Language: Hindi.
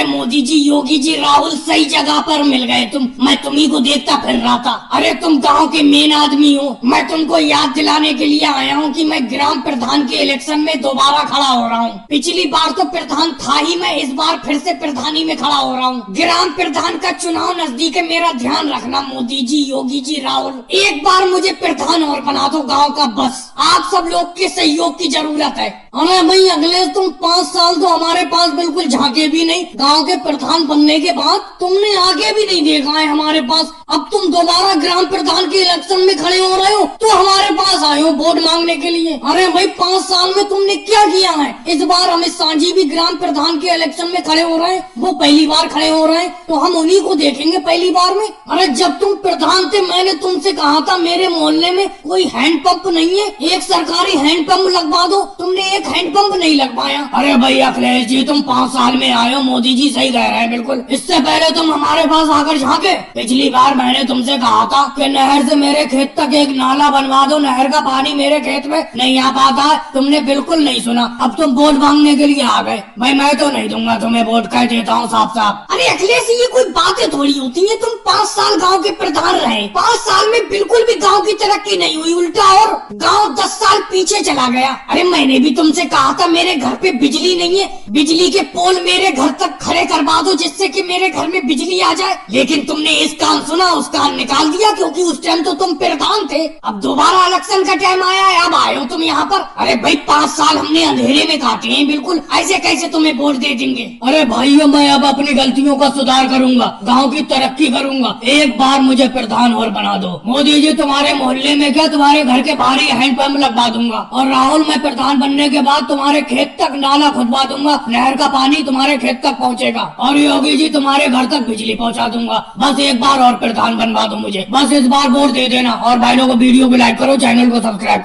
अरे मोदी जी, योगी जी, राहुल, सही जगह पर मिल गए तुम। मैं तुम्ही को देखता फिर रहा था। अरे तुम गांव के मेन आदमी हो। मैं तुमको याद दिलाने के लिए आया हूँ कि मैं ग्राम प्रधान के इलेक्शन में दोबारा खड़ा हो रहा हूँ। पिछली बार तो प्रधान था ही मैं, इस बार फिर से प्रधानी में खड़ा हो रहा हूँ। ग्राम प्रधान का चुनाव नजदीक है, मेरा ध्यान रखना मोदी जी, योगी जी, राहुल। एक बार मुझे प्रधान और बना दो गाँव का, बस। आप सब लोग के सहयोग की जरूरत है। अरे भाई, अगले तुम 5 साल तो हमारे पास बिल्कुल झांके भी नहीं। गांव के प्रधान बनने के बाद तुमने आगे भी नहीं देखा है हमारे पास। अब तुम दोबारा ग्राम प्रधान के इलेक्शन में खड़े हो रहे हो तो हमारे पास आए हो वोट मांगने के लिए। अरे भाई, 5 साल में तुमने क्या किया है? इस बार अमित शाह जी भी ग्राम प्रधान के इलेक्शन में खड़े हो रहे हैं, वो पहली बार खड़े हो रहे हैं, तो हम उन्हीं को देखेंगे पहली बार में। अरे जब तुम प्रधान थे मैंने तुमसे कहा था मेरे मोहल्ले में कोई हैंडपंप नहीं है, एक सरकारी हैंडपंप लगवा दो। तुमने एक हैंडपंप नहीं लगवाया। अरे भाई अखिलेश जी, तुम 5 साल में आए हो, मोदी जी सही कह रहे हैं बिल्कुल। इससे पहले तुम हमारे पास आकर झांके। पिछली बार मैंने तुमसे कहा था कि नहर से मेरे खेत तक एक नाला बनवा दो, नहर का पानी मेरे खेत में नहीं आ पाता। तुमने बिल्कुल नहीं सुना। अब तुम वोट मांगने के लिए आ गए। भाई मैं तो नहीं दूंगा तुम्हें वोट, कह देता हूँ साफ साफ। अरे अखिलेश, ये कोई बातें थोड़ी होती है। तुम 5 साल गाँव के प्रधान रहे, 5 साल में बिल्कुल भी गाँव की तरक्की नहीं हुई, उल्टा और गाँव 10 साल पीछे चला गया। अरे मैंने भी तुमसे कहा था मेरे घर पे बिजली नहीं है, बिजली के पोल मेरे घर तक खड़े करवा दो जिससे कि मेरे घर में बिजली आ जाए। लेकिन तुमने इस कान सुना उस कान निकाल दिया, क्योंकि उस टाइम तो तुम प्रधान थे। अब दोबारा इलेक्शन का टाइम आया है, अब आए हो तुम यहाँ पर। अरे भाई 5 साल हमने अंधेरे में काटे हैं बिल्कुल, ऐसे कैसे तुम्हें वोट दे देंगे? अरे भाइयों, मैं अब अपनी गलतियों का सुधार करूंगा, गाँव की तरक्की करूंगा। एक बार मुझे प्रधान और बना दो। मोदी जी, तुम्हारे मोहल्ले में क्या तुम्हारे घर के बाहर ही हैंडपंप लगवा दूंगा। और राहुल, मैं प्रधान बनने के बाद तुम्हारे खेत तक नाला खुदवा दूंगा, नहर का पानी तुम्हारे खेत तक पहुंचेगा। और योगी जी, तुम्हारे घर तक बिजली पहुंचा दूंगा। बस एक बार और प्रधान बनवा दो मुझे, बस इस बार वोट दे देना। और भाई लोगों को वीडियो को लाइक करो, चैनल को सब्सक्राइब